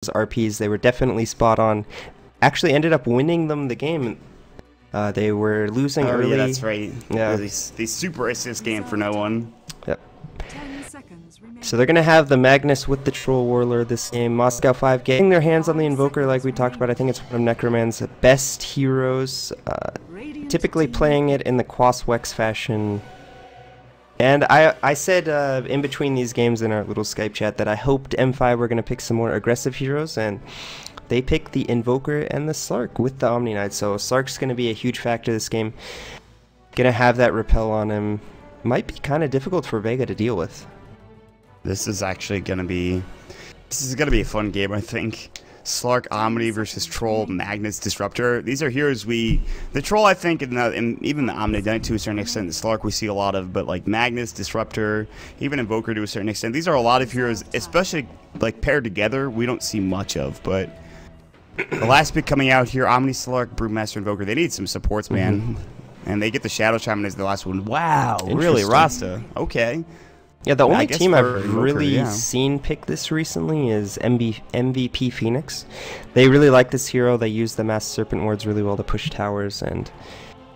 those RPs. They were definitely spot on. Actually ended up winning them the game. They were losing early. Yeah, that's right. Yeah. They super assist game for no one. Yep. So they're going to have the Magnus with the Troll Warlord this game. Moscow 5 getting their hands on the Invoker like we talked about. I think it's one of Necroman's best heroes. Typically playing it in the Quas Wex fashion. And I said in between these games in our little Skype chat that I hoped M5 were going to pick some more aggressive heroes, and they picked the Invoker and the Slark with the Omni Knight. So Slark's going to be a huge factor this game. Going to have that repel on him. Might be kind of difficult for Vega to deal with. This is actually going to be a fun game, I think. Slark, Omni versus Troll, Magnus, Disruptor. These are heroes the Troll, I think, and even the Omni Knight to a certain extent, the Slark we see a lot of, but like Magnus, Disruptor, even Invoker to a certain extent. These are a lot of heroes, especially like paired together, we don't see much of, but the last pick coming out here, Omni, Slark, Brewmaster, Invoker, they need some supports, man. And they get the Shadow Shaman as the last one. Wow, really, Rasta? Okay. Yeah, the only team I've really seen pick this recently is MVP Phoenix. They really like this hero. They use the Mass Serpent Wards really well to push towers, and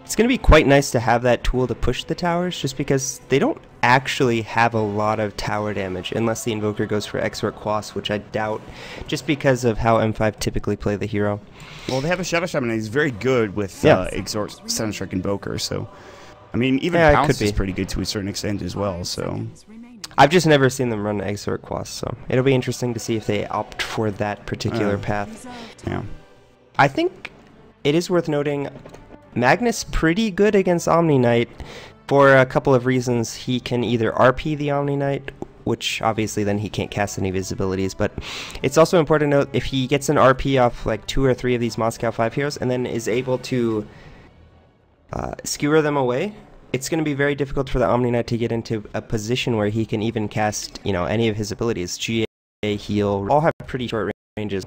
it's going to be quite nice to have that tool to push the towers, just because they don't actually have a lot of tower damage unless the Invoker goes for Exort Quas, which I doubt, just because of how M5 typically play the hero. Well, they have a Shadow Shaman, and he's very good with Exort Sunstrike Invoker, so I mean, even Pounce is pretty good to a certain extent as well, so I've just never seen them run Exort Quas, so it'll be interesting to see if they opt for that particular path. Yeah. I think it is worth noting Magnus pretty good against Omni Knight for a couple of reasons. He can either RP the Omni Knight, which obviously then he can't cast any visibilities, but it's also important to note if he gets an RP off like 2 or 3 of these Moscow 5 heroes and then is able to skewer them away, it's going to be very difficult for the Omni Knight to get into a position where he can even cast, you know, any of his abilities. GA, heal, all have pretty short ranges.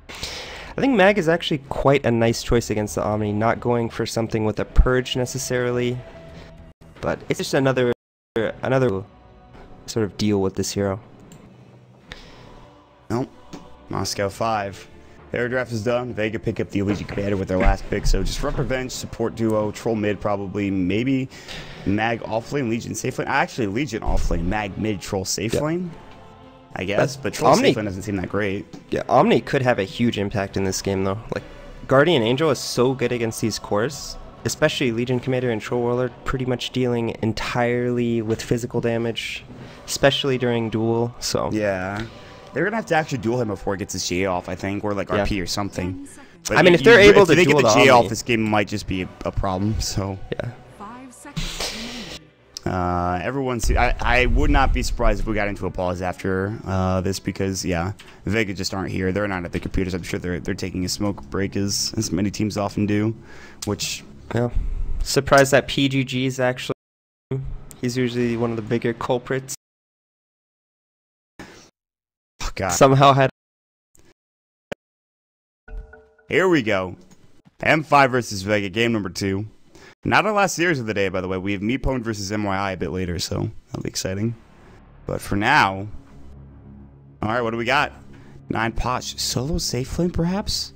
I think Mag is actually quite a nice choice against the Omni, not going for something with a purge necessarily, but it's just another sort of deal with this hero. Nope. Moscow 5. Their draft is done. Vega pick up the Legion Commander with their last pick. So Disrupt Revenge, support duo, Troll mid probably, maybe Mag offlane, Legion safe lane. Actually, Legion offlane, Mag mid, Troll safe lane, I guess. But Troll safe lane doesn't seem that great. Yeah, Omni could have a huge impact in this game though. Like, Guardian Angel is so good against these cores, especially Legion Commander and Troll Warlord, pretty much dealing entirely with physical damage, especially during duel. So yeah. They're going to have to actually duel him before he gets his GA off, I think, or like RP or something. But I mean, if they're able to get duel the the GA off, Omni, this game might just be a problem, so. Yeah. I would not be surprised if we got into a pause after this because, yeah, Vega just aren't here. They're not at the computers. I'm sure they're taking a smoke break as many teams often do, which. Yeah. Surprised that PGG's actually. He's usually one of the bigger culprits. God. Somehow had. Here we go. M5 versus Vega, game number 2. Not our last series of the day, by the way. We have Meepone versus MYI a bit later, so that'll be exciting. But for now, all right, what do we got? 9 Posh. Solo safe lane, perhaps?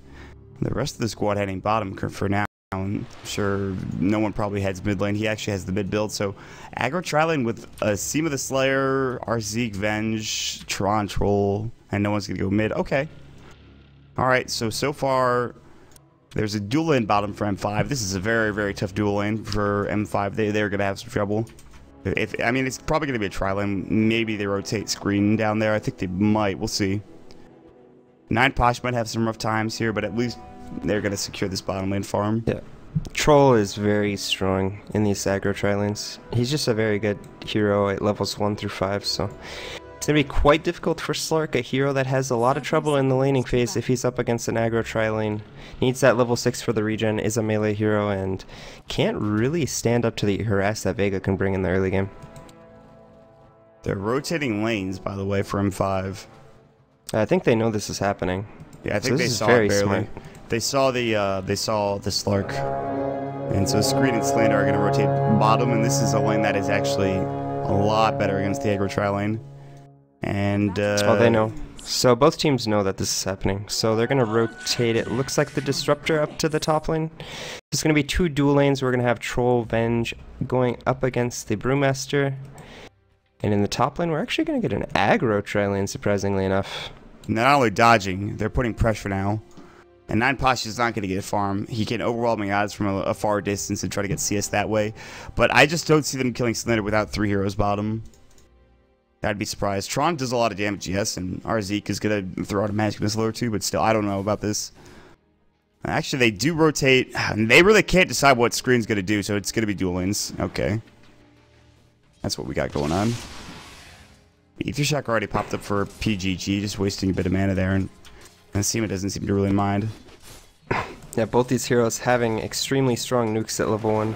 The rest of the squad heading bottom for now. I'm sure no one probably heads mid lane. He actually has the mid build, so aggro tri-lane with Seema the Slayer, Arzeek, Venge, Tron, Troll, and no one's going to go mid. Okay. All right, so far, there's a dual lane bottom for M5. This is a very, very tough dual lane for M5. They're going to have some trouble. I mean, it's probably going to be a tri-lane. Maybe they rotate screen down there. I think they might. We'll see. 9 Posh might have some rough times here, but at least they're going to secure this bottom lane farm. Yeah. Troll is very strong in these aggro tri-lanes. He's just a very good hero at levels 1 through 5, so it's going to be quite difficult for Slark, a hero that has a lot of trouble in the laning phase if he's up against an aggro tri-lane. Needs that level 6 for the regen, is a melee hero, and can't really stand up to the harass that Vega can bring in the early game. They're rotating lanes, by the way, for M5. I think they know this is happening. Yeah, I think they saw it barely. They saw the Slark, and so Screen and Slander are going to rotate bottom, and this is a lane that is actually a lot better against the aggro tri lane. And oh, they know. So both teams know that this is happening. So they're going to rotate it. Looks like the Disruptor up to the top lane. There's going to be 2 dual lanes. We're going to have Troll Venge going up against the Brewmaster. And in the top lane, we're actually going to get an aggro tri-lane, surprisingly enough. Not only dodging, they're putting pressure now. And 9 Pasha is not going to get a farm. He can overwhelming odds from a far distance and try to get CS that way. But I just don't see them killing Slender without 3 heroes bottom. I'd be surprised. Tron does a lot of damage, yes, and our Zeke is going to throw out a magic missile or 2, but still, I don't know about this. Actually, they do rotate. And they really can't decide what screen's going to do, so it's going to be dual lanes. Okay. That's what we got going on. Ether Shock already popped up for PGG, just wasting a bit of mana there, and Seema doesn't seem to really mind. Yeah, both these heroes having extremely strong nukes at level 1.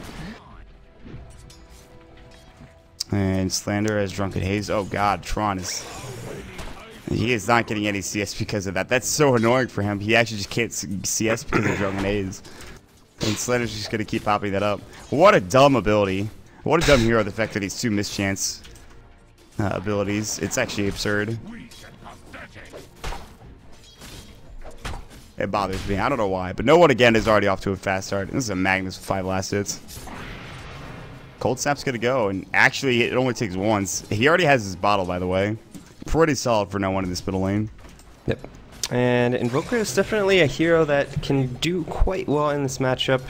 And Slander has Drunken Haze. Oh god, Tron is... He is not getting any CS because of that. That's so annoying for him. He actually just can't CS because of Drunken Haze. And Slender's just going to keep popping that up. What a dumb ability. What a dumb hero, the fact that he's 2 mischance abilities. It's actually absurd. It bothers me. I don't know why. But no one, again, is already off to a fast start. This is a Magnus with 5 last hits. Cold Snap's going to go. And actually, it only takes once. He already has his bottle, by the way. Pretty solid for no one in this middle lane. Yep. And Invoker is definitely a hero that can do quite well in this matchup.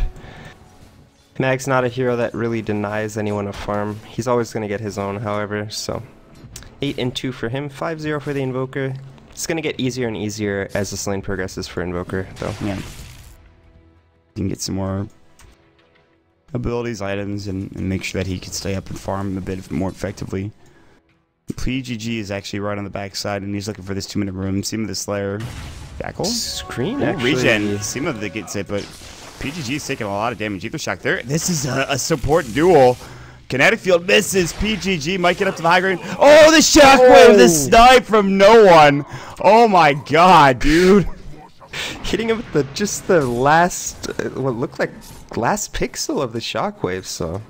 Mag's not a hero that really denies anyone a farm. He's always going to get his own, however. So 8 and 2 for him. 5-0 for the Invoker. It's going to get easier and easier as this lane progresses for Invoker, though. Yeah. You can get some more abilities, items, and make sure that he can stay up and farm a bit more effectively. PGG is actually right on the backside, and he's looking for this 2-minute room. Seema the Slayer. Jackal? Screen, actually. Regen. Seema that gets it, but PGG is taking a lot of damage. Ether Shock there. This is a support duel. Kinetic Field misses. PGG might get up to the high ground. Oh, the shockwave, the snipe from no one. Oh my god, dude. Hitting him with just the last, what looked like last pixel of the shockwave, so.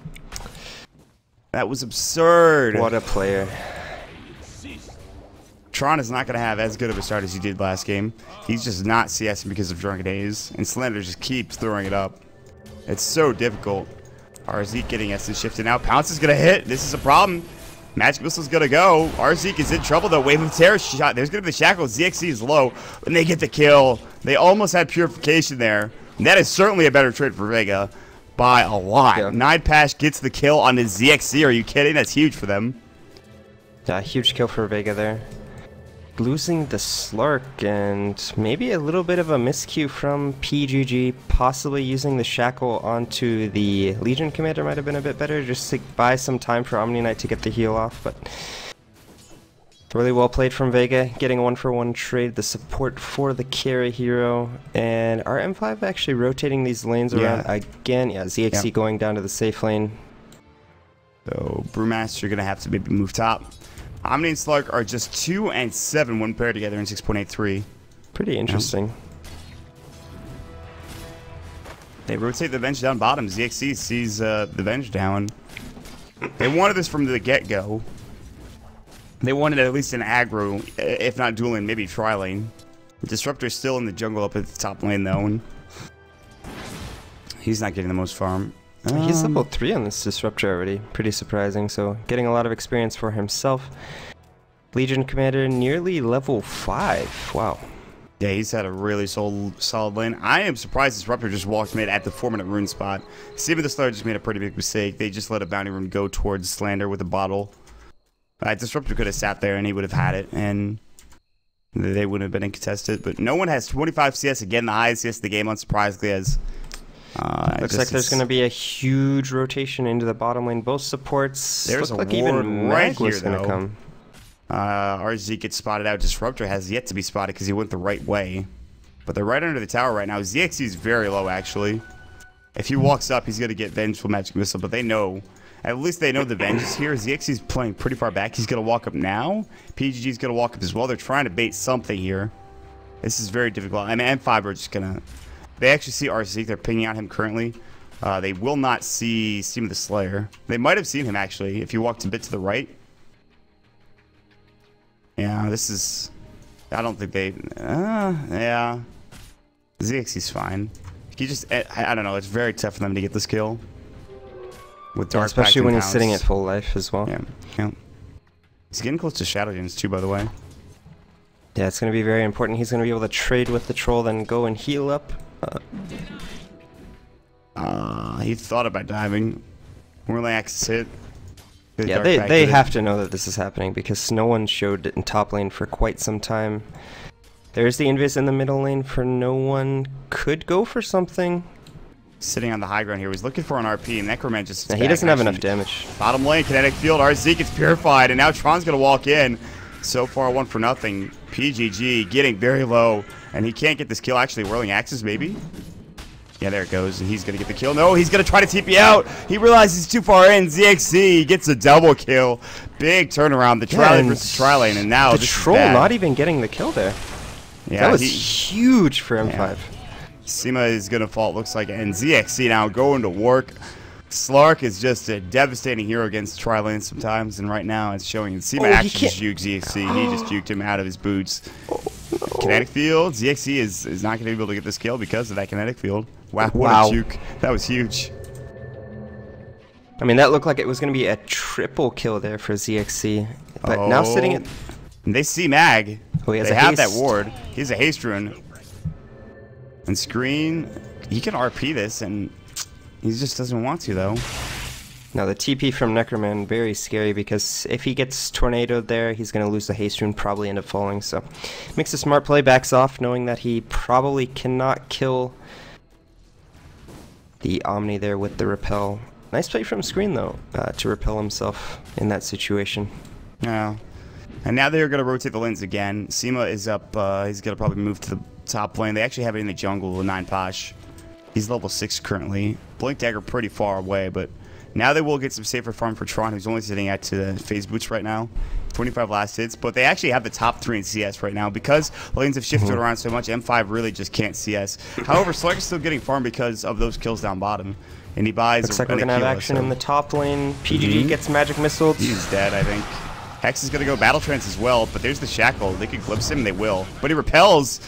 That was absurd. What a player. Tron is not going to have as good of a start as he did last game. He's just not CSing because of Drunken Haze, and Slender just keeps throwing it up. It's so difficult. Zeke getting S shifted now. Pounce is going to hit. This is a problem. Magic Missile's going to go. Zeke is in trouble though. Wave of Terror shot. There's going to be the Shackle. ZXC is low, and they get the kill. They almost had Purification there. And that is certainly a better trade for Vega by a lot. Yeah. 9 Pash gets the kill on his ZXC. Are you kidding? That's huge for them. Yeah, huge kill for Vega there. Losing the Slark, and maybe a little bit of a miscue from PGG, possibly using the Shackle onto the Legion Commander might have been a bit better, just to buy some time for Omni Knight to get the heal off, but really well played from Vega, getting a 1-for-1 trade, the support for the carry hero, and our M5 actually rotating these lanes around again. Yeah, ZXC going down to the safe lane. So Brewmaster, you're going to have to maybe move top. Omni and Slark are just 2 and 7 when paired together in 6.83. Pretty interesting. They rotate the bench down bottom. ZXC sees the bench down. They wanted this from the get-go. They wanted at least an aggro, if not dual lane, maybe tri-lane. Disruptor's still in the jungle up at the top lane, though. And he's not getting the most farm. He's level 3 on this Disruptor already. Pretty surprising. So getting a lot of experience for himself. Legion Commander nearly level 5. Wow. Yeah, he's had a really solid lane. I am surprised Disruptor just walked mid at the 4-minute rune spot. Seema the Slayer just made a pretty big mistake. They just let a bounty rune go towards Slander with a bottle. Disruptor could have sat there and he would have had it, and they wouldn't have been incontested. But no one has 25 CS, again, the highest CS of the game, unsurprisingly, as looks like there's going to be a huge rotation into the bottom lane. Both supports. There's look a like even right Mag was going to come. RZ gets spotted out. Disruptor has yet to be spotted because he went the right way. But they're right under the tower right now. ZXC is very low, actually. If he walks up, he's going to get Vengeful Magic Missile. But they know. At least they know the Venge is here. ZXC is playing pretty far back. He's going to walk up now. PGG is going to walk up as well. They're trying to bait something here. This is very difficult. I mean, M5 are just going to... They actually see RC. They're pinging out him currently. They will not see Seema the Slayer. They might have seen him, actually, if he walked a bit to the right. Yeah, this is I don't think they... yeah. ZXC's fine. He just... I don't know. It's very tough for them to get this kill. With Dark especially when he's Pounce. sitting at full life as well. Yeah. He's getting close to Shadow Gems too, by the way. Yeah, it's going to be very important. He's going to be able to trade with the troll, then go and heal up. He thought about diving. Whirling Axe hit. Yeah, they have to know that this is happening because no one showed it in top lane for quite some time. There's the invis in the middle lane for no one. Could go for something. Sitting on the high ground here. He's looking for an RP, and Necroman just... He doesn't have enough damage. Bottom lane, kinetic field, RZ gets purified, and now Tron's going to walk in. So far, 1-0. PGG getting very low, and he can't get this kill. Actually, Whirling Axes, maybe? Yeah, there it goes, and he's going to get the kill. No, he's going to try to TP out. He realizes he's too far in. ZXC gets a double kill. Big turnaround. The Tri-Lane versus Tri-Lane, and now the troll not even getting the kill there. Yeah, that was huge for M5. Yeah. Sima is going to fall, it looks like, and ZXC now going to work. Slark is just a devastating hero against Tri-Lane sometimes, and right now it's showing. Sima actually just juked ZXC. He just juked him out of his boots. No. Kinetic field. ZXC is not going to be able to get this kill because of that kinetic field. Wow, what a juke. That was huge. I mean, that looked like it was going to be a triple kill there for ZXC. But now sitting at... And they see Mag. Oh, he has they a have haste. that ward. He has a haste rune. And Screen, he can RP this, and he just doesn't want to, though. Now, the TP from Necroman, very scary, because if he gets tornadoed there, he's going to lose the haste rune, probably end up falling. So, makes a smart play, backs off, knowing that he probably cannot kill the Omni there with the repel. Nice play from Screen, though, to repel himself in that situation. Yeah. And now they're going to rotate the lanes again. Sima is up. He's going to probably move to the top lane. They actually have it in the jungle with 9 Posh. He's level 6 currently. Blink Dagger pretty far away, but now they will get some safer farm for Tron, who's only sitting at phase boots right now. 25 last hits, but they actually have the top 3 in CS right now. Because the lanes have shifted around so much, M5 really just can't CS. However, Slark is still getting farm because of those kills down bottom. And he buys looks like we're going to have action in the top lane. PGG gets magic missiles. He's dead, I think. Hex is going to go Battle Trance as well, but there's the Shackle. They could glimpse him, they will. But he repels.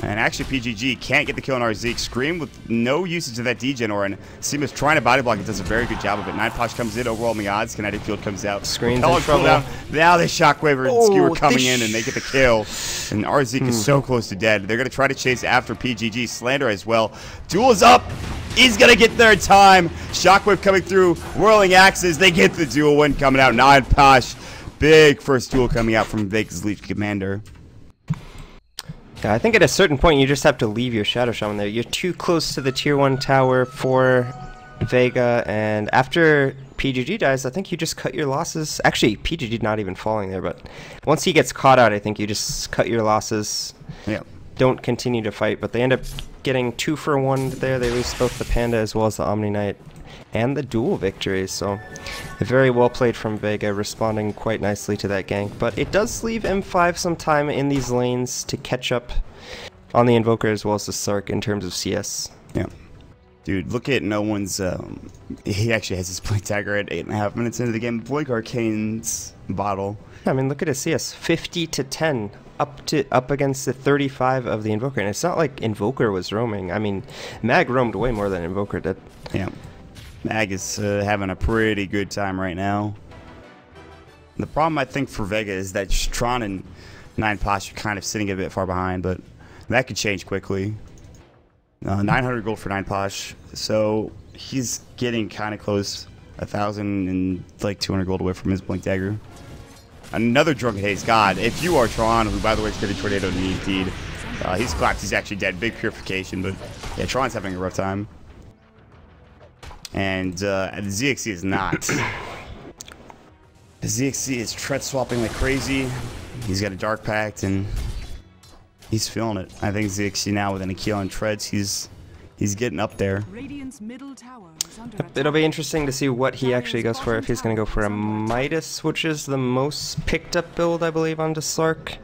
And actually, PGG can't get the kill on RZ. Scream with no usage of that degen, and Sima's trying to body block. It does a very good job of it. 9 Posh comes in, overwhelming odds. Kinetic Field comes out. Screen's in trouble. Now the Shockwaver and Skewer coming in, and they get the kill. And RZ is so close to dead. They're going to try to chase after PGG. Slander as well. Duel is up. He's going to get there in time. Shockwave coming through. Whirling Axes. They get the duel win coming out. 9 Posh. Big first duel coming out from Vega's Leech Commander. Yeah, I think at a certain point you just have to leave your Shadow Shaman there. You're too close to the tier 1 tower for Vega, and after PGG dies, I think you just cut your losses. Actually, PGG not even falling there, but once he gets caught out, I think you just cut your losses. Yeah. Don't continue to fight, but they end up getting 2 for 1 there. They lose both the Panda as well as the Omni Knight and the dual victories, so very well played from Vega, responding quite nicely to that gank. But it does leave M5 some time in these lanes to catch up on the Invoker as well as the Sark in terms of CS. Yeah. Dude, look at no one's... he actually has his Blink Dagger at 8.5 minutes into the game. Blink Arcane's bottle. I mean, look at his CS, 50 to 10. Up against the 35 of the Invoker, and it's not like Invoker was roaming. I mean, Mag roamed way more than Invoker did. Yeah. Mag is having a pretty good time right now. The problem, I think, for Vega is that Tron and 9 Posh are kind of sitting a bit far behind, but that could change quickly. 900 gold for 9 Posh, so he's getting kind of close, 1,000 and like 200 gold away from his Blink Dagger. Another Drunken Haze. God, if you are Tron, who, by the way, is getting tornadoed indeed, he's clapped, he's actually dead. Big purification, but yeah, Tron's having a rough time. And ZXC is not. ZXC is tread swapping like crazy. He's got a Dark Pact, and he's feeling it. I think ZXC now with an Akil on treads, he's getting up there. It'll be interesting to see what he actually goes for, if he's going to go for a Midas, which is the most picked up build, I believe, onto Slark.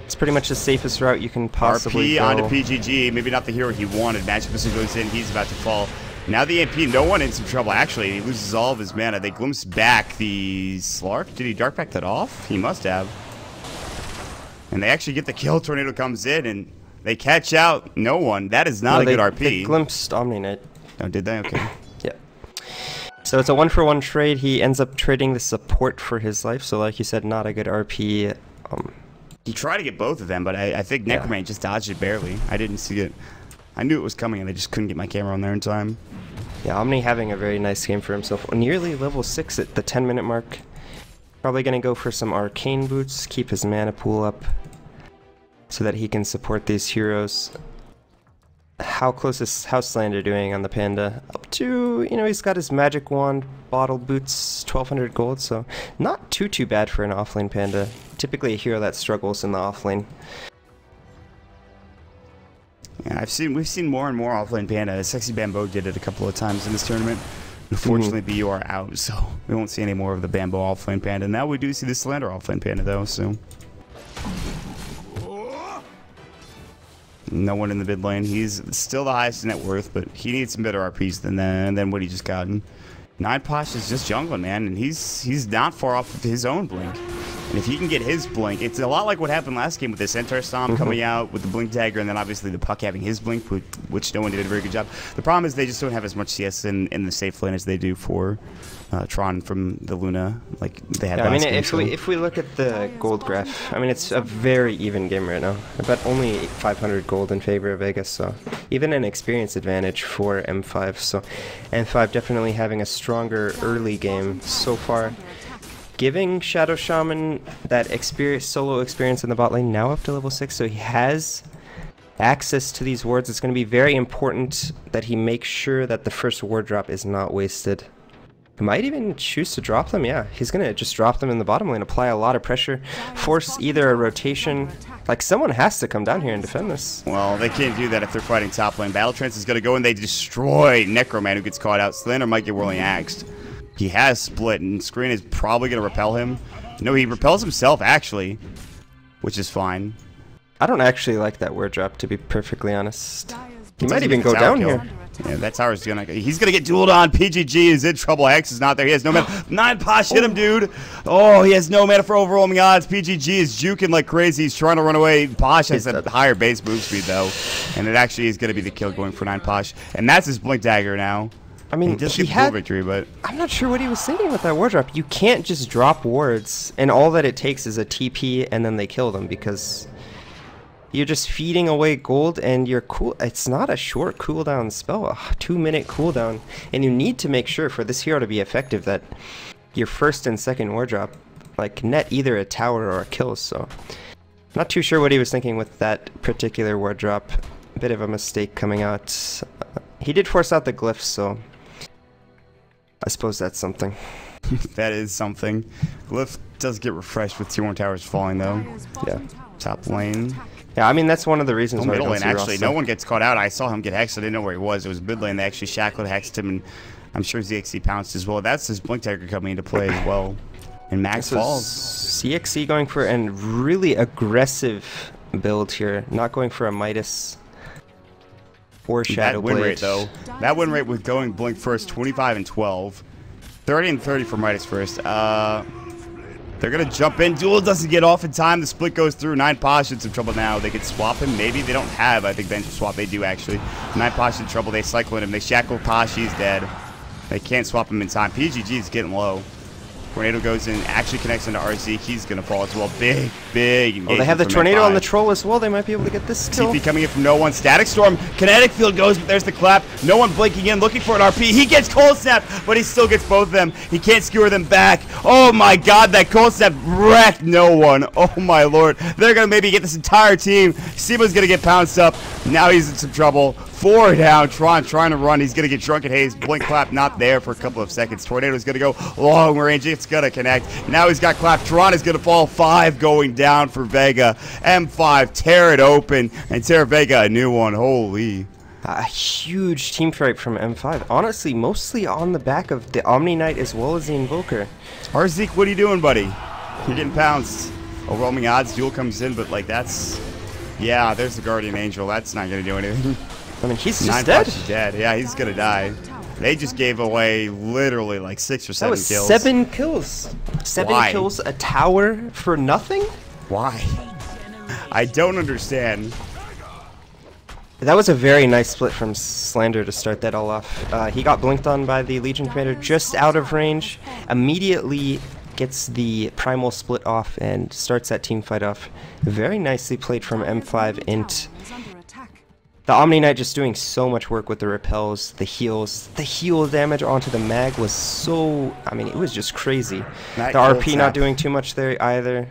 It's pretty much the safest route you can possibly RP go. onto PGG, maybe not the hero he wanted. Magic Missile goes in, he's about to fall. Now the MP, no one in some trouble. Actually, he loses all of his mana. They glimpse back the Slark. Did he Dark Pact that off? He must have. And they actually get the kill. Tornado comes in, and they catch out no one. That is not a good RP. They glimpsed Omni Knight. Oh, did they? Okay. Yeah. So it's a 1-for-1 trade. He ends up trading the support for his life. So like you said, not a good RP. He tried to get both of them, but I think Necroman just dodged it barely. I didn't see it. I knew it was coming, and I just couldn't get my camera on there in time. Yeah, Omni having a very nice game for himself. Nearly level 6 at the 10-minute mark. Probably going to go for some arcane boots, keep his mana pool up so that he can support these heroes. How close is Houselander doing on the Panda? Up to, you know, he's got his magic wand, bottle boots, 1200 gold, so not too bad for an offlane Panda. Typically a hero that struggles in the offlane. Yeah, we've seen more and more offlane Panda. Sexy Bamboo did it a couple of times in this tournament. Unfortunately, BU are out, so we won't see any more of the Bamboo offlane Panda. Now we do see the Slander offlane Panda, though, so... No one in the mid lane. He's still the highest net worth, but he needs some better RPs than what he just gotten. 9posh is just jungling, man, and he's not far off of his own blink. And if he can get his blink, it's a lot like what happened last game with the Centaur Stomp coming out with the blink dagger, and then obviously the Puck having his blink, which no one did a very good job. The problem is they just don't have as much CS in the safe lane as they do for Tron from the Luna, like they had last game. If we look at the gold graph, I mean, it's a very even game right now. But only 500 gold in favor of Vega, so even an experience advantage for M5. So M5 definitely having a stronger early game so far, giving Shadow Shaman that solo experience in the bot lane, now up to level 6, so he has access to these wards. It's going to be very important that he makes sure that the first ward drop is not wasted. He might even choose to drop them. Yeah, he's going to just drop them in the bottom lane, apply a lot of pressure, force either a rotation. Like, someone has to come down here and defend this. Well, they can't do that if they're fighting top lane. Battle Trance is going to go, and they destroy Necroman, who gets caught out. Slander might get whirling axed. He has split, and Screen is probably going to repel him. No, he repels himself, actually, which is fine. I don't actually like that word drop, to be perfectly honest. He might even go down here. Yeah, that tower's he's gonna get dueled on. PGG is in trouble. Hex is not there. He has no mana. 9posh hit him, dude. Oh, he has no mana for overwhelming odds. PGG is juking like crazy. He's trying to run away. Posh has a higher base move speed, though. And it actually is gonna be the kill going for 9posh. And that's his blink dagger now. I mean, he had victory, but I'm not sure what he was thinking with that ward drop. You can't just drop wards, and all that it takes is a TP, and then they kill them, because you're just feeding away gold, and you're cool. It's not a short cooldown spell, a 2-minute cooldown, and you need to make sure for this hero to be effective that your first and second ward drop like net either a tower or a kill. So not too sure what he was thinking with that particular ward drop. A bit of a mistake coming out. He did force out the glyphs, so I suppose that's something. That is something. Glyph does get refreshed with tier 1 towers falling, though. Yeah. Top lane. Yeah, I mean, that's one of the reasons why middle lane, actually, no one gets caught out. I saw him get hexed. I didn't know where he was. It was mid lane. They actually shackled, hexed him, and I'm sure ZXC pounced as well. That's his blink dagger coming into play as well. And Max falls. CXC going for a really aggressive build here, not going for a Midas or Shadow Blade. That win rate, though. That win rate with going blink first, 25 and 12. 30 and 30 for Midas first. They're going to jump in. Duel doesn't get off in time. The split goes through. 9posh in some trouble now. They could swap him. Maybe they don't have, I think, bench swap. They do, actually. 9posh in trouble. They cycle in him. They shackle Posh. He's dead. They can't swap him in time. PGG is getting low. Tornado goes in, actually connects into RZ. He's going to fall as well. Big engagement. Oh, they have the tornado on the troll as well. They might be able to get this kill. TP coming in from no one. Static Storm. Kinetic Field goes, but there's the clap. No one blinking in, looking for an RP. He gets Cold Snap, but he still gets both of them. He can't skewer them back. Oh my god, that Cold Snap wrecked no one. Oh my lord. They're going to maybe get this entire team. Sima's going to get pounced up. Now he's in some trouble. 4 down. Tron trying to run. He's going to get Drunken Haze. Blink clap not there for a couple of seconds. Tornado's going to go long range. It's going to connect. Now he's got clap. Tron is going to fall. 5 going down for Vega. M5 tear it open and tear Vega a new one. Holy. A huge team fight from M5. Honestly, mostly on the back of the Omni Knight as well as the Invoker. Arzik, what are you doing, buddy? You're getting pounced. Overwhelming odds. Duel comes in, but like that's... Yeah, there's the Guardian Angel. That's not going to do anything. I mean, he's just dead. Is dead. Yeah, he's gonna die. They just gave away literally like 6 or 7 kills. 7 kills. 7 kills, a tower for nothing? Why? I don't understand. That was a very nice split from Slander to start that all off. He got blinked on by the Legion Commander just out of range, immediately gets the primal split off and starts that team fight off. Very nicely played from M5 Int. The Omni Knight just doing so much work with the repels, the heals. The heal damage onto the mag was so... I mean, it was just crazy. The RP not doing too much there either.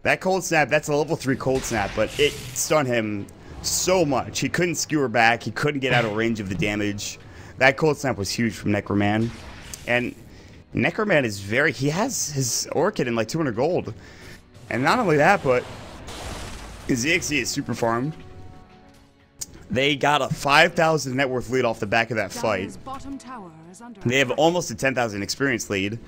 That cold snap, that's a level 3 cold snap, but it stunned him so much. He couldn't skewer back. He couldn't get out of range of the damage. That cold snap was huge from Necroman. And Necroman is very... He has his Orchid in like 200 gold. And not only that, but his EXE is super farmed. They got a 5,000 net worth lead off the back of that fight. They have almost a 10,000 experience lead.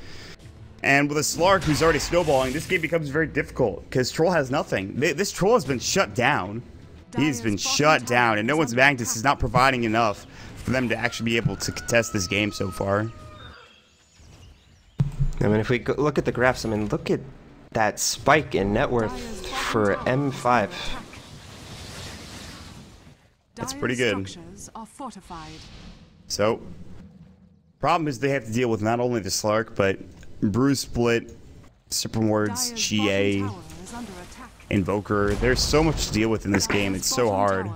And with a Slark who's already snowballing, this game becomes very difficult because Troll has nothing. This Troll has been shut down. He's been shut down, and no one's Magnus is not providing enough for them to actually be able to contest this game so far. I mean, if we look at the graphs, I mean, look at that spike in net worth for M5. That's pretty good. So, problem is they have to deal with not only the Slark, but Bruise Split, Superwards, GA, Invoker. There's so much to deal with in this game. It's so hard.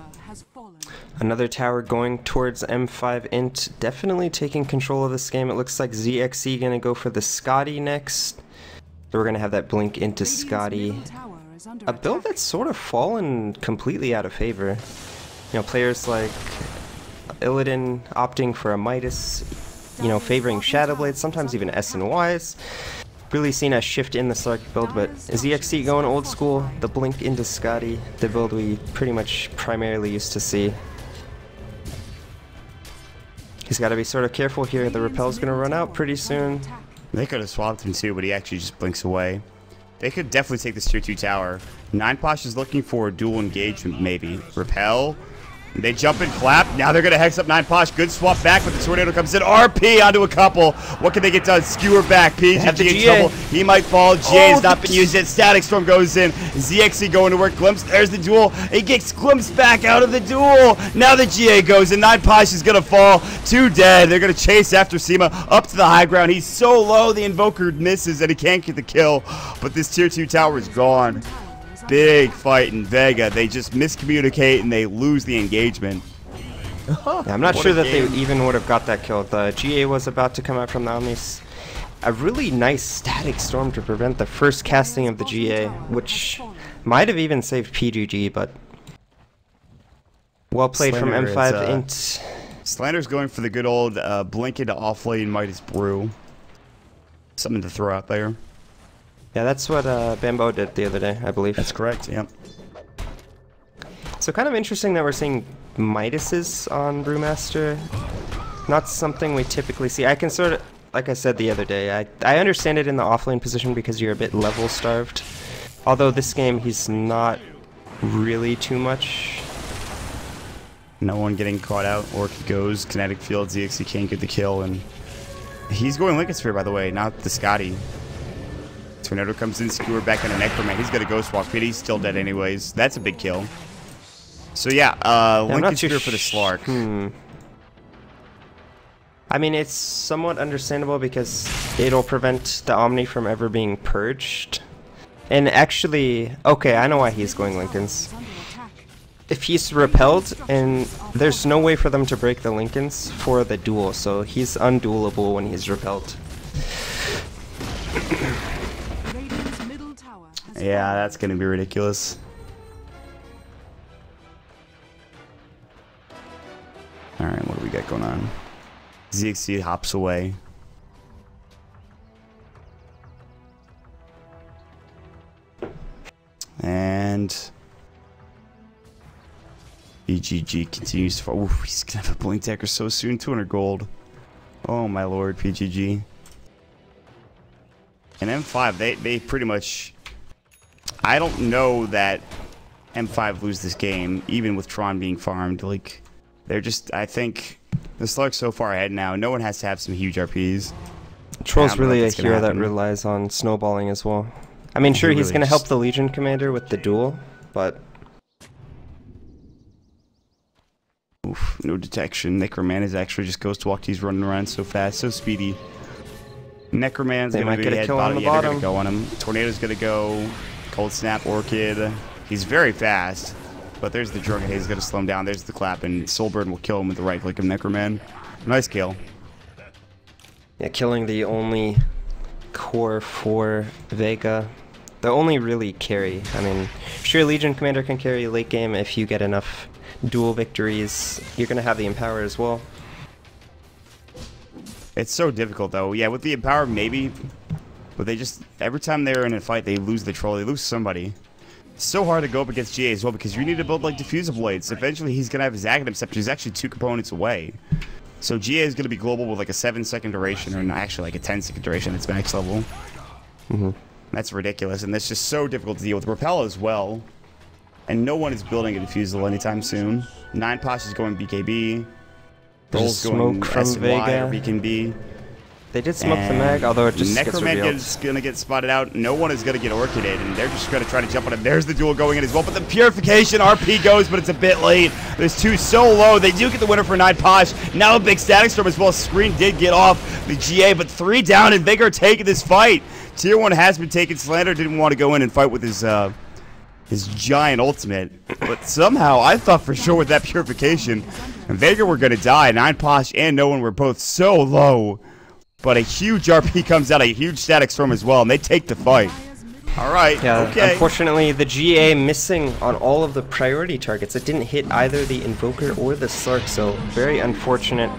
Another tower going towards M5 Int. Definitely taking control of this game. It looks like ZXC gonna go for the Scotty next. So we're gonna have that blink into Scotty. A build that's sort of fallen completely out of favor. You know, players like Illidan opting for a Midas, you know, favoring Shadowblade, sometimes even S and Ys. Really seen a shift in the Slark build, but ZXC going old school, the blink into Scotty, the build we pretty much primarily used to see. He's got to be sort of careful here, the repel's going to run out pretty soon. They could have swapped him too, but he actually just blinks away. They could definitely take this tier 2 tower. 9posh is looking for a dual engagement maybe. Repel. They jump and clap. Now they're going to hex up 9posh. Good swap back, but the tornado comes in. RP onto a couple. What can they get done? Skewer back. PGG in trouble. He might fall. GA has not been used yet. Static Storm goes in. ZXC going to work. Glimpse. There's the duel. He gets glimpsed back out of the duel. Now the GA goes in. 9posh is going to fall. 2 dead. They're going to chase after Seema up to the high ground. He's so low. The Invoker misses and he can't get the kill. But this tier 2 tower is gone. Big fight in Vega. They just miscommunicate and they lose the engagement. Yeah, I'm not sure that they even would have got that kill. The GA was about to come out from the Omnis. A really nice static storm to prevent the first casting of the GA, which might have even saved PGG, but well played from M5 Int. Slander's going for the good old blink into offlane Midas Brew. Something to throw out there. Yeah, that's what Bambo did the other day, I believe. That's correct, yep. So kind of interesting that we're seeing Midases on Brewmaster. Not something we typically see. I can sort of, like I said the other day, I understand it in the offlane position because you're a bit level starved. Although this game, he's not really too much. No one getting caught out. Orchid goes, kinetic field, ZXC can't get the kill, and he's going Lincoln Sphere, by the way, not the Scotty. Tornado comes in, skewer back into Necroman. He's got a Ghost Walk, but he's still dead anyways. That's a big kill. So yeah, Lincoln Sphere for the Slark. I mean, it's somewhat understandable because it'll prevent the Omni from ever being purged. And actually, okay, I know why he's going Lincolns. If he's repelled, and there's no way for them to break the Lincolns for the duel, so he's unduelable when he's repelled. Yeah, that's gonna be ridiculous. Alright, what do we got going on? ZXC hops away. And PGG continues to fall. Ooh, he's gonna have a blink decker so soon. 200 gold. Oh my lord, PGG. And M5, they pretty much... I don't know that M5 lose this game, even with Tron being farmed. Like, they're just... I think the Slark's so far ahead now. No one has to have some huge RPs. Troll's really a hero that relies on snowballing as well. I mean, sure, he's going to help the Legion Commander with the duel, but... Oof, no detection. Necroman is actually just Ghost Walk. He's running around so fast, so speedy. Necroman's gonna get a kill on the yeah, they're bottom. gonna go on him. Tornado's gonna go. Cold Snap, Orchid. He's very fast, but there's the Drunken Haze gonna slow him down. There's the clap, and Soulburn will kill him with the right click of Necroman. Nice kill. Yeah, killing the only core for Vega. The only really carry. I mean, sure, Legion Commander can carry late game if you get enough dual victories. You're gonna have the Empower as well. It's so difficult though. Yeah, with the Empower maybe, but they just every time they're in a fight they lose the troll. They lose somebody. It's so hard to go up against GA as well because you need to build like Diffuser Blades. Eventually he's gonna have his Aghanim Scepter. He's actually 2 components away. So GA is gonna be global with like a 7-second duration, or not, actually like a 10-second duration. It's max level. That's ridiculous, and that's just so difficult to deal with. Repel as well, and no one is building a Diffusal anytime soon. 9 Posh is going BKB. There's going smoke from SY Vega. or BKB. They did smoke the mag, although it just Necroman gets is going to get spotted out. No one is going to get Orchided, and they're just going to try to jump on him. There's the duel going in as well, but the Purification RP goes, but it's a bit late. There's 2 so low. They do get the winner for 9 Posh. Now a big Static Storm as well. Screen did get off the GA, but 3 down, and Vega are taking this fight. Tier 1 has been taken. Slander didn't want to go in and fight with his giant ultimate, but somehow I thought for sure with that Purification, and Vega were going to die. 9 Posh and No One were both so low. But a huge RP comes out, a huge Static Storm as well, and they take the fight. All right, yeah, okay. Unfortunately, the GA missing on all of the priority targets. It didn't hit either the Invoker or the Slark, so very unfortunate.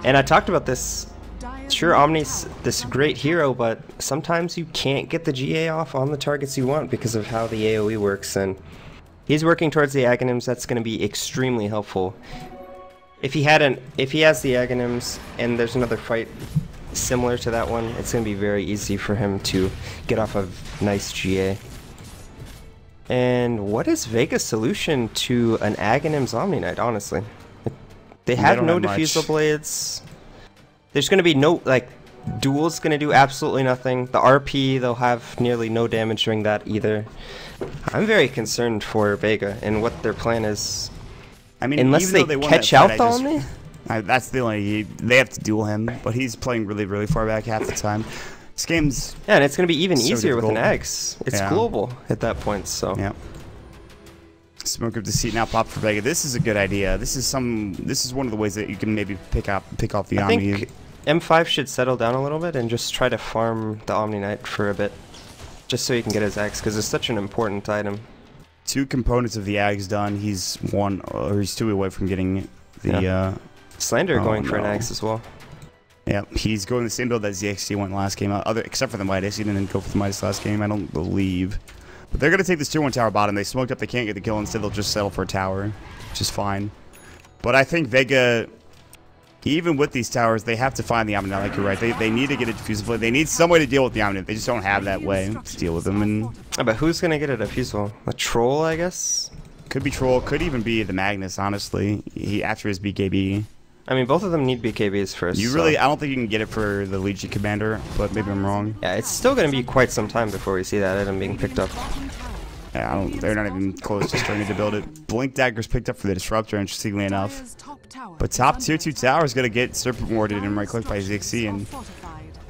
And I talked about this. Sure, Omni's this great hero, but sometimes you can't get the GA off on the targets you want because of how the AoE works, and he's working towards the Aghanims. That's going to be extremely helpful. If he has the Aghanims and there's another fight similar to that one, it's going to be very easy for him to get off of nice GA. And what is Vega's solution to an Aghanim's Omni Knight, honestly? They have no Diffusal Blades. There's going to be no, like, Duel's going to do absolutely nothing. The RP, they'll have nearly no damage during that either. I'm very concerned for Vega and what their plan is. I mean, unless they catch out the Omni? That's the only... They have to duel him, but he's playing really, really far back half the time. This game's... Yeah, and it's going to be even easier difficult with an Axe. It's global at that point, so... Yeah. Smoke of Deceit now pop for Vega. This is a good idea. This is one of the ways that you can maybe pick off the Omni. I think M5 should settle down a little bit and just try to farm the Omni Knight for a bit. Just so he can get his Axe, because it's such an important item. 2 components of the Axe done. He's 2 away from getting the... Slander going for an Axe as well. Yeah, he's going the same build that ZXT went last game, except for the Midas. He didn't go for the Midas last game, I don't believe. But they're going to take this tier 1 tower bottom. They smoked up, they can't get the kill. Instead, they'll just settle for a tower, which is fine. But I think Vega, even with these towers, they have to find the Omni. Like you're right, they need to get a Diffusal Blade. They need some way to deal with the Omni. They just don't have that way to deal with them. And but who's going to get a Diffusal? A Troll, I guess? Could be Troll, could even be the Magnus, honestly. After his BKB. I mean, both of them need BKBs first. I don't think you can get it for the Legion Commander, but maybe I'm wrong. Yeah, it's still going to be quite some time before we see that item being picked up. Yeah, they're not even close to starting to build it. Blink Dagger's picked up for the Disruptor, interestingly enough. But top tier 2 tower is going to get Serpent Warded and right click by ZXC, and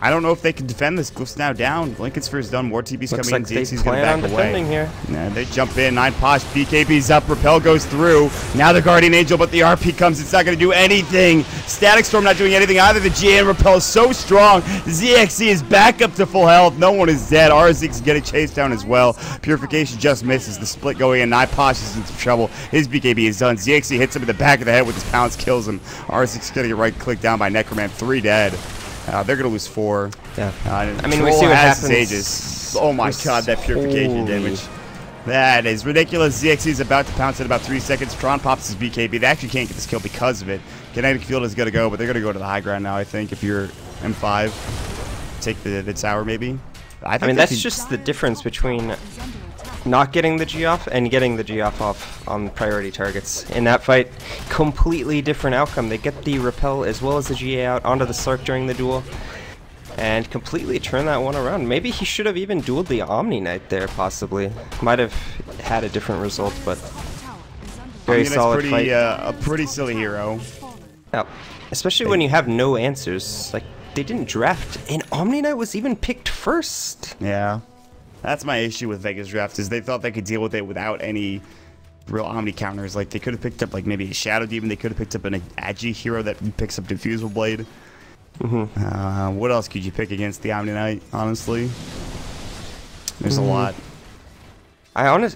I don't know if they can defend this. Glyph's now down. Blinket's first done. More TB's coming in. ZXC's going to back away. Here. Yeah, they jump in. 9 Posh. BKB's up. Repel goes through. Now the Guardian Angel, but the RP comes. It's not going to do anything. Static Storm not doing anything either. The GA and Repel is so strong. ZXC is back up to full health. No one is dead. RZX is getting chased down as well. Purification just misses. The split going in. 9 Posh is in some trouble. His BKB is done. ZXC hits him in the back of the head with his pounce, kills him. RZX is going to get right click down by Necroman. 3 dead. They're going to lose 4. Yeah. I mean, we see what happens. Ages. Oh my god, that Purification damage. That is ridiculous. ZXC is about to pounce in about 3 seconds. Tron pops his BKB. They actually can't get this kill because of it. Kinetic Field is going to go, but they're going to go to the high ground now, I think, if you're M5. Take the tower, maybe. I mean, that's just the difference between not getting the G off and getting the G off on priority targets. In that fight, completely different outcome. They get the Repel as well as the GA out onto the Slark during the duel. and completely turn that one around. Maybe he should have even dueled the Omni Knight there, possibly. Might have had a different result, but very solid fight. A pretty silly hero. Yeah, especially when you have no answers. Like, they didn't draft, and Omni Knight was even picked first. Yeah, that's my issue with Vega's draft, is they thought they could deal with it without any real Omni counters. Like, they could have picked up, like, maybe a Shadow Demon. They could have picked up an Agi hero that picks up Diffusal Blade. What else could you pick against the Omni Knight, honestly? There's a lot.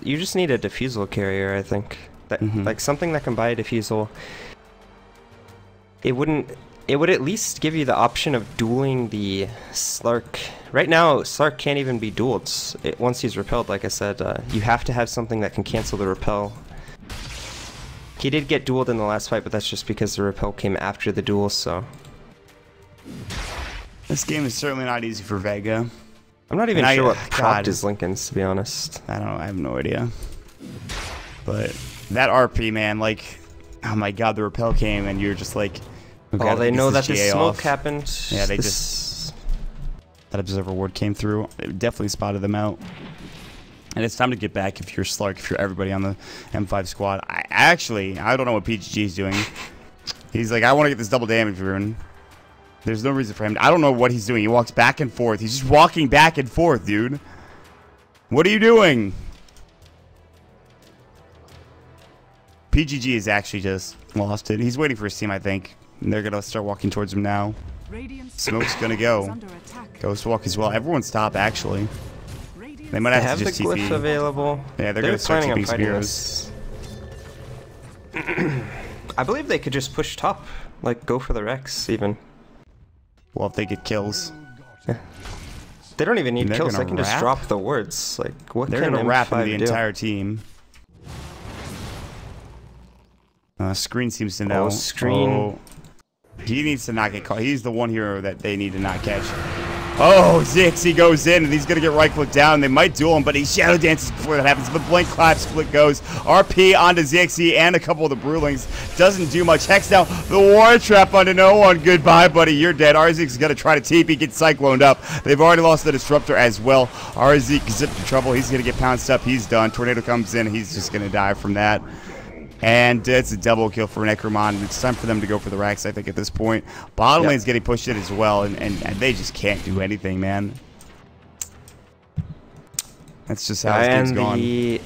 You just need a Diffusal carrier, I think. That, like, something that can buy a Diffusal. It would at least give you the option of dueling the Slark. Right now, Slark can't even be dueled. Once he's repelled, like I said, you have to have something that can cancel the repel. He did get dueled in the last fight, but that's just because the repel came after the duel, so... This game is certainly not easy for Vega. I'm not even sure what propped his Lincolns, to be honest. I have no idea. But that RP, man, like, oh my god, the repel came and you're just like... Oh, they know that this smoke happened. Yeah, they just... That Observer Ward came through. It definitely spotted them out. And it's time to get back if you're Slark, if you're everybody on the M5 squad. I don't know what PGG is doing. He's like, I want to get this double damage rune. There's no reason for him. I don't know what he's doing. He walks back and forth. He's just walking back and forth, dude. What are you doing? PGG is actually just lost it. He's waiting for his team, I think. And they're going to start walking towards him now. Smoke's going to go. Ghost Walk as well. Everyone's top, actually. They might have to just the TP. glyph available. Yeah, they're going to start TPing spears. I believe they could just push top. Like, go for the Rex, even. Well, if they get kills. Yeah. They don't even need kills. They can just drop the words. Like, what they're can going to wrap in the do? entire team. Screen seems to know. Screen. Oh, he needs to not get caught. He's the one hero that they need to not catch. Oh, Zixi goes in, and he's going to get right-click down. They might duel him, but he shadow dances before that happens. The blink clap split goes. RP onto Zixi and a couple of the Brewlings. Doesn't do much. Hex down. The War Trap onto no one. Goodbye, buddy. You're dead. Arzik is going to try to TP, get cycloned up. They've already lost the Disruptor as well. Arzik is in trouble. He's going to get pounced up. He's done. Tornado comes in. He's just going to die from that. And it's a double kill for Necromon. It's time for them to go for the racks, I think, at this point. Bottom lane's getting pushed in as well, and they just can't do anything, man. That's just how this game's gone. The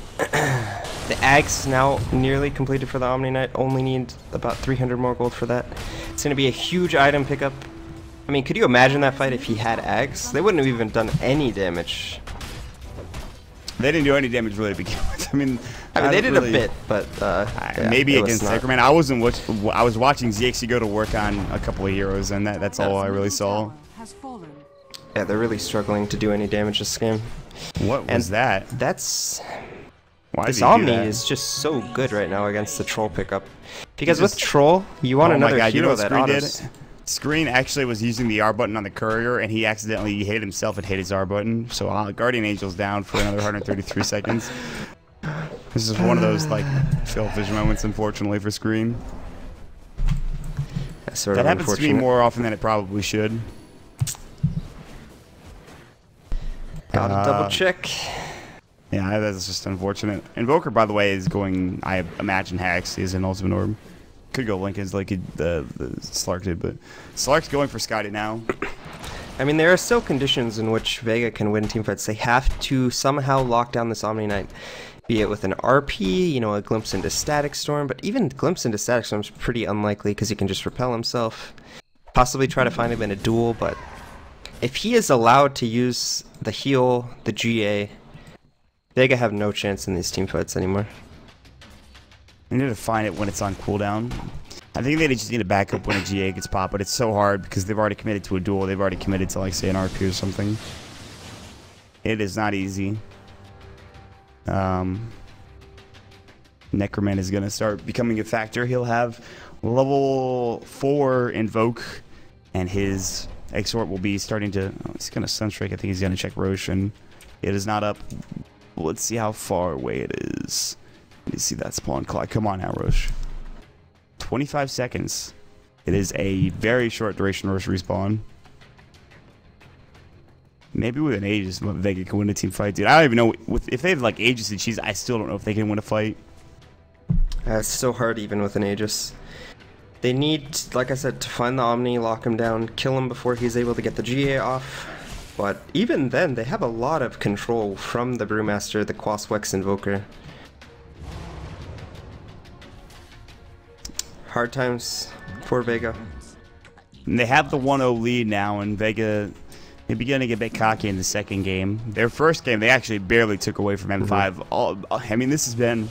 Ags now nearly completed for the Omni Knight. Only need about 300 more gold for that. It's going to be a huge item pickup. I mean, could you imagine that fight if he had Ags? They wouldn't have even done any damage. They didn't do any damage really to begin with. I mean they did really, a bit, but yeah, maybe against Necroman. I was watching ZXC go to work on a couple of heroes, and that's all I really saw. Yeah, they're really struggling to do any damage this game. What was that? That's... Why this Omni is just so good right now against the Troll pickup. Because with Troll, you want another hero that autos. Screen actually was using the R button on the courier, and he accidentally hit himself and hit his R button. So Guardian Angel's down for another 133 seconds. This is one of those like selfish moments, unfortunately, for Screen. That happens to me more often than it probably should. Gotta double check. Yeah, that's just unfortunate. Invoker, by the way, is going, I imagine, Hex. He's an Ultimate Orb. Could go Lincoln's like the Slark did, but Slark's going for Scotty now. I mean, there are still conditions in which Vega can win teamfights. They have to somehow lock down this Omni Knight, be it with an RP, you know, a glimpse into Static Storm, but even glimpse into Static Storm is pretty unlikely because he can just repel himself. Possibly try to find him in a duel, but if he is allowed to use the heal, the GA, Vega have no chance in these teamfights anymore. They need to find it when it's on cooldown. I think they just need to back up when a GA gets popped, but it's so hard because they've already committed to a duel. They've already committed to, like, say, an RP or something. It is not easy. Necroman is going to start becoming a factor. He'll have level 4 Invoke, and his Exhort will be starting to... Oh, he's going to Sunstrike. I think he's going to check Roshan. It is not up. Let's see how far away it is. Let me see that spawn clock. Come on now, Roche. 25 seconds. It is a very short duration Roche respawn. Maybe with an Aegis, Vega can win a team fight, dude. I don't even know if they have like Aegis and cheese. I still don't know if they can win a fight. It's so hard even with an Aegis. They need, like I said, to find the Omni, lock him down, kill him before he's able to get the GA off. But even then, they have a lot of control from the Brewmaster, the Quaswex Invoker. Hard times for Vega. And they have the 1-0 lead now, and Vega may be going to get a bit cocky in the second game. Their first game, they actually barely took away from M5. I mean, this has been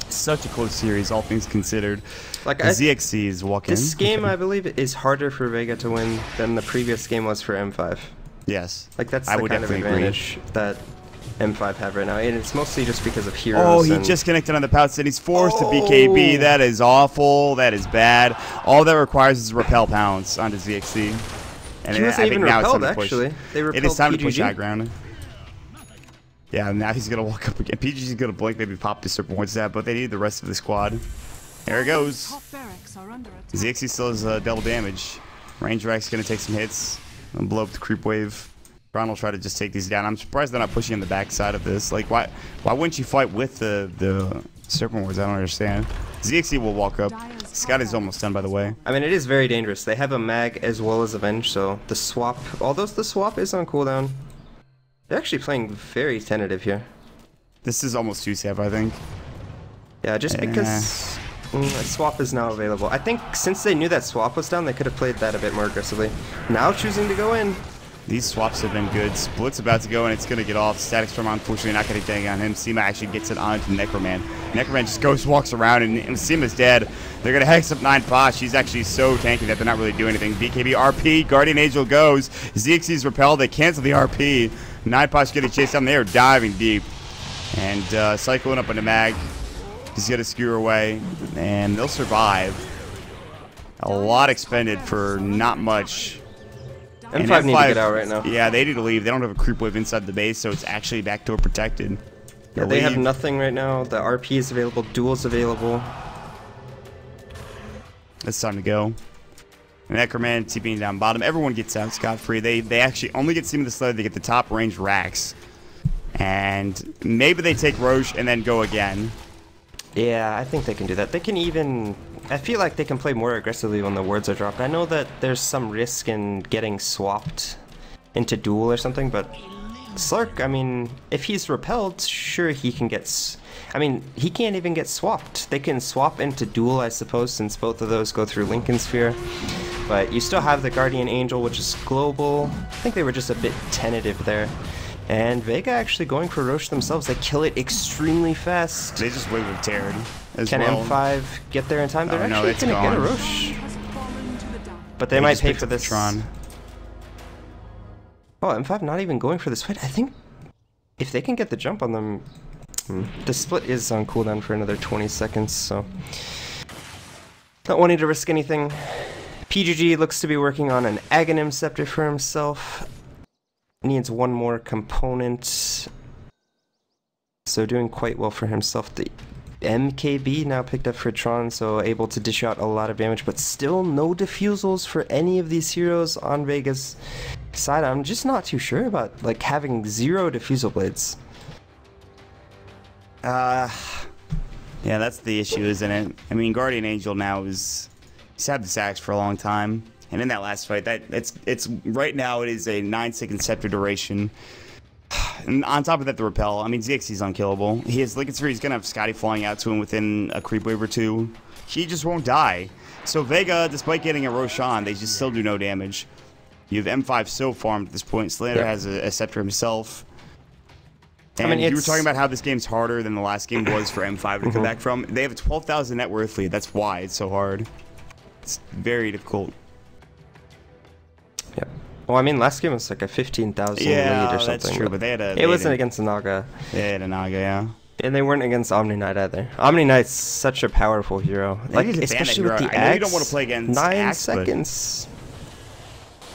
such a close series, all things considered. Like ZXC is walking. This game, I believe, is harder for Vega to win than the previous game was for M5. Yes. Like, that's the kind of advantage that M5 have right now, and it's mostly just because of heroes. Oh, he just connected on the pouch, and he's forced to BKB. That is awful. That is bad. All that requires is repel pounce onto ZXC. And he wasn't even repelled, actually. They repelled It is time PGG. to push high ground. Yeah, now he's going to walk up again. PGG's going to blink, maybe pop the Serpent Ward stab, but they need the rest of the squad. There it goes. ZXC still has double damage. Range Rack's going to take some hits and blow up the creep wave. Ron will try to just take these down. I'm surprised they're not pushing on the backside of this. Like, why wouldn't you fight with the Serpent Wards? I don't understand. ZXC will walk up. Scott is almost done, by the way. I mean, it is very dangerous. They have a mag as well as Avenge, so the swap, although the swap is on cooldown, they're actually playing very tentative here. This is almost 2-step, I think. Yeah, just because swap is now available. I think since they knew that swap was down, they could have played that a bit more aggressively. Now choosing to go in. These swaps have been good. Split's about to go, and it's going to get off. Static Storm, unfortunately, not going to get on him. Seema actually gets it onto Necroman. Necroman just goes, walks around, and Seema's dead. They're going to hex up 9 Posh. She's actually so tanky that they're not really doing anything. BKB RP, Guardian Angel goes. ZXC's repelled. They cancel the RP. 9 Posh getting chased down. They are diving deep. And cycling up on the mag. He's going to skewer away, and they'll survive. A lot expended for not much. M5 need to get out right now. Yeah, they need to leave. They don't have a creep wave inside the base, so it's actually backdoor protected. Yeah, they have nothing right now. The RP is available. Duel's available. It's time to go. Necroman TPing down bottom. Everyone gets out scot-free. They actually only get Seema the Slayer. They get the top range racks. And maybe they take Roche and then go again. Yeah, I think they can do that. They can even... I feel like they can play more aggressively when the wards are dropped. I know that there's some risk in getting swapped into duel or something, but Slark, I mean, if he's repelled, sure he can get... I mean, he can't even get swapped. They can swap into duel, I suppose, since both of those go through Lincoln Sphere. But you still have the Guardian Angel, which is global. I think they were just a bit tentative there. And Vega actually going for Roche themselves. They kill it extremely fast. They just wave with Terran as Can well. M5 get there in time? They're actually going to get a Roche. But they might pay for this. Tron. Oh, M5 not even going for this fight. I think if they can get the jump on them... The split is on cooldown for another 20 seconds, so... Not wanting to risk anything. PGG looks to be working on an Aghanim Scepter for himself. Needs one more component. So doing quite well for himself. The MKB now picked up for Tron, so able to dish out a lot of damage, but still no diffusals for any of these heroes on Vega's side. I'm just not too sure about like having 0 diffusal blades. Yeah, that's the issue, isn't it? I mean, Guardian Angel now he's had the sacks for a long time. And in that last fight, it's right now it is a 9-second scepter duration. And on top of that, the repel. I mean, ZXC's unkillable. He has Lincoln Sphere. He's gonna have Scotty flying out to him within a creep wave or 2. He just won't die. So Vega, despite getting a Roshan, they just still do no damage. You have M5 so farmed at this point. Slayer has a scepter himself. And I mean, you were talking about how this game's harder than the last game was for M5 to come back from. They have a 12,000 net worth lead. That's why it's so hard. It's very difficult. Yep. Well, I mean, last game was like a 15,000 lead or something. That's true, but they had a... It wasn't against the Naga. They had a Naga, yeah. And they weren't against Omni Knight either. Omni Knight's such a powerful hero. Like, especially with the axe. I know you don't want to play against 9 seconds.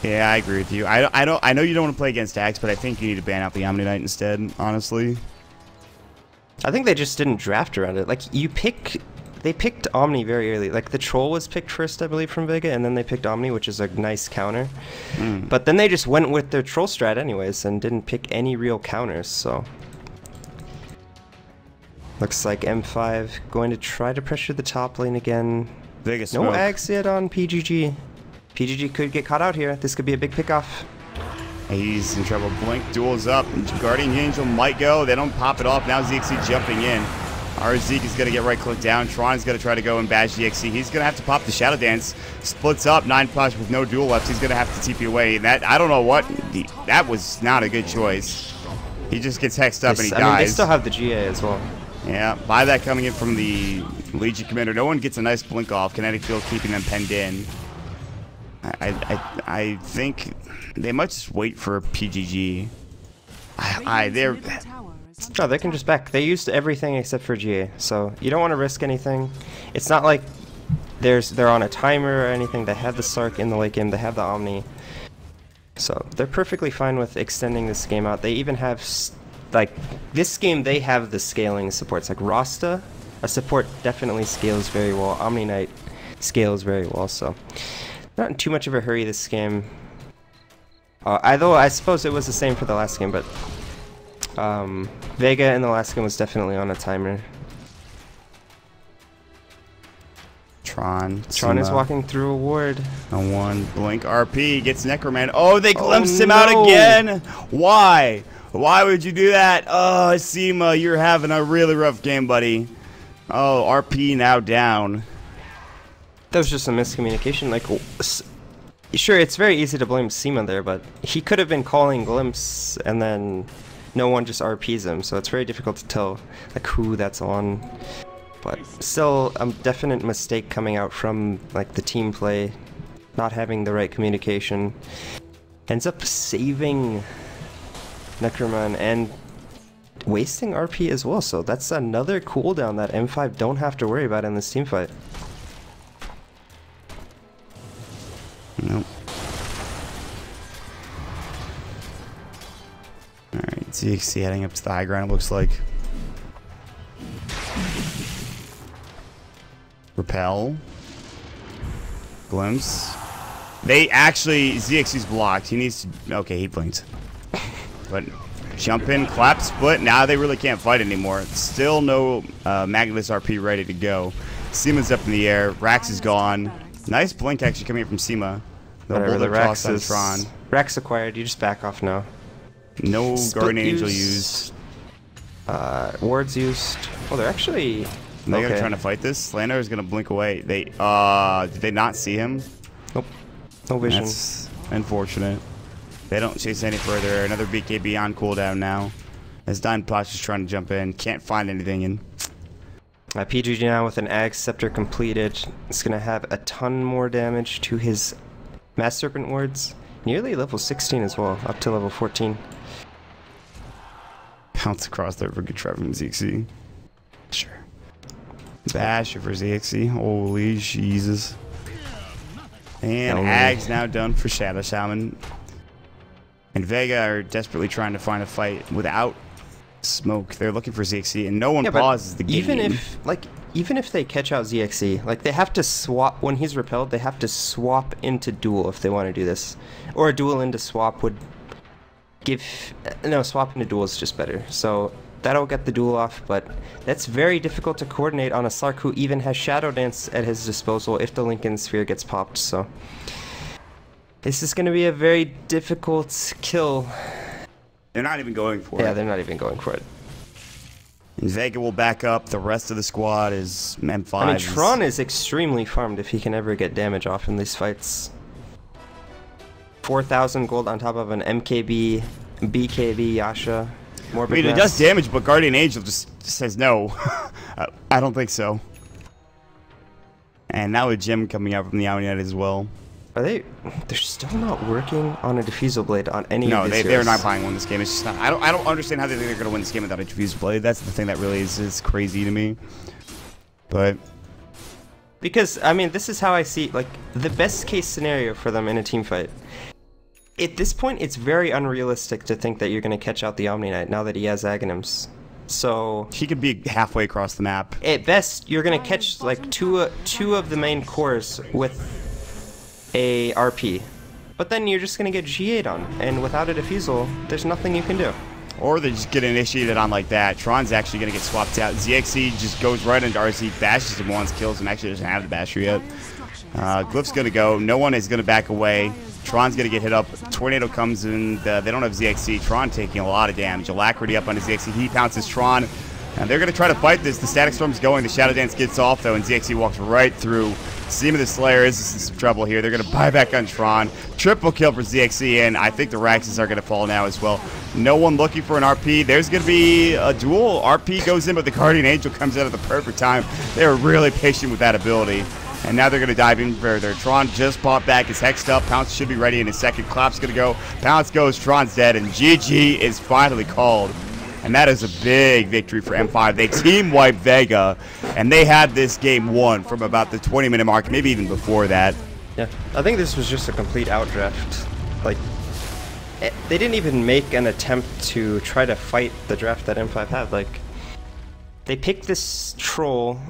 Yeah, I agree with you. I know you don't want to play against Axe, but I think you need to ban out the Omni Knight instead, honestly. I think they just didn't draft around it. Like, you pick they picked Omni very early. Like the Troll was picked first, I believe, from Vega, and then they picked Omni, which is a nice counter. But then they just went with their Troll strat anyways and didn't pick any real counters, so... Looks like M5 going to try to pressure the top lane again. Vega smoke. No Ags yet on PGG. PGG could get caught out here. This could be a big pickoff. He's in trouble. Blink duels up. Guardian Angel might go. They don't pop it off. Now ZXC jumping in. Our Zeke is going to get right click down. Tron's going to try to go and bash ZXC. He's going to have to pop the Shadow Dance. Splits up. 9 push with no duel left. He's going to have to TP away. That, I don't know what. That was not a good choice. He just gets hexed up and he dies. I mean, they still have the GA as well. Yeah, by that coming in from the Legion Commander. No one gets a nice blink off. Kinetic Field keeping them penned in. I think they might just wait for PGG. No, they can just back. They used everything except for GA, so you don't want to risk anything. It's not like they're on a timer or anything. They have the Sark in the late game. They have the Omni, so they're perfectly fine with extending this game out. They even have, like, this game they have the scaling supports. Like Rasta, a support definitely scales very well. Omni Knight scales very well, so not in too much of a hurry this game. Although I suppose it was the same for the last game, but Vega in the last game was definitely on a timer. Tron is walking through a ward. On one blink RP gets Necroman. Oh, they glimpsed him out again. Why? Why would you do that? Oh, Seema, you're having a really rough game, buddy. Oh, RP now down. That was just a miscommunication. Like, sure, it's very easy to blame Seema there, but he could have been calling Glimpse and then no one just RPs him, so it's very difficult to tell like who that's on. But still, a definite mistake coming out from like the team play, not having the right communication. Ends up saving Necroman and wasting RP as well, so that's another cooldown that M5 don't have to worry about in this team fight. Nope. Alright, ZXC heading up to the high ground, it looks like. Repel. Glimpse. They actually, ZXC's blocked. He needs to, okay, he blinked. But jump in, clap, split. Now they really can't fight anymore. Still no Magnus RP ready to go. Seema's up in the air. Rax is gone. Nice blink actually coming in from Seema. The Rax is Tron. Rax acquired. You just back off now. No Guardian Angel used. Wards used. Oh, they're actually. They're trying to fight this. Slander is gonna blink away. They did they not see him? Nope. No vision. That's unfortunate. They don't chase any further. Another BKB on cooldown now. As Dyne Posh is trying to jump in. Can't find anything in. PGG now with an Ag Scepter completed. It's going to have a ton more damage to his Mass Serpent wards. Nearly level 16 as well, up to level 14. Pounce across there for good try from ZXC. Sure. Bash for ZXC. Holy Jesus. And Ag's now done for Shadow Shaman. And Vega are desperately trying to find a fight without smoke. They're looking for ZXC, and no one pauses the game. Even if they catch out ZXC, like they have to swap when he's repelled. They have to swap into duel if they want to do this, or a duel into swap would give. No, swap into duel is just better. So that'll get the duel off, but that's very difficult to coordinate on a Sark who even has Shadow Dance at his disposal if the Lincoln Sphere gets popped. So this is going to be a very difficult kill. They're not even going for it. Yeah, they're not even going for it. And Vega will back up. The rest of the squad is M5. I mean, Tron is extremely farmed if he can ever get damage off in these fights. 4,000 gold on top of an MKB, BKB, Yasha. More I mean, it does damage, but Guardian Angel just says no. I don't think so. And now with Jim coming out from the Omni as well. Are they? They're still not working on a diffusal blade on any of these. No, they're not buying one this game. It's just not. I don't understand how they think they're gonna win this game without a diffusal blade. That's the thing that really is crazy to me. But because I mean, this is how I see like the best case scenario for them in a team fight. At this point, it's very unrealistic to think that you're gonna catch out the Omni Knight now that he has Aghanims. So He could be halfway across the map. at best, you're gonna catch like two of the main cores with a RP, but then you're just gonna get G8 on, and without a defusal, there's nothing you can do. Or they just get initiated on like that. Tron's actually going to get swapped out. ZXC just goes right into RC, bashes him once, kills him. Actually doesn't have the basher yet. Glyph's going to go. No one is going to back away. Tron's going to get hit up. Tornado comes in. They don't have ZXC. Tron taking a lot of damage. Alacrity up on his ZXC. He pounces Tron. And they're going to try to fight this. The Static Storm's going. The Shadow Dance gets off, though, and ZXC walks right through. Seam of the Slayer is in some trouble here. They're going to buy back on Tron. Triple kill for ZXC, and I think the Raxes are going to fall now as well. No one looking for an RP. There's going to be a duel. RP goes in, but the Guardian Angel comes out at the perfect time. They were really patient with that ability. And now they're going to dive in further. Tron just popped back. Is hexed up. Pounce should be ready in a second. Clap's going to go. Pounce goes. Tron's dead, and GG is finally called. And that is a big victory for M5. They team-wiped Vega, and they had this game won from about the 20-minute mark, maybe even before that. Yeah, I think this was just a complete outdraft. Like, they didn't even make an attempt to try to fight the draft that M5 had. Like, they picked this troll,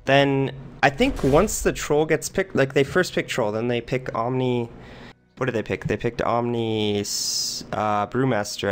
then I think once the troll gets picked, like they first pick troll, then they pick Omni. What did they pick? They picked Omni Brewmaster,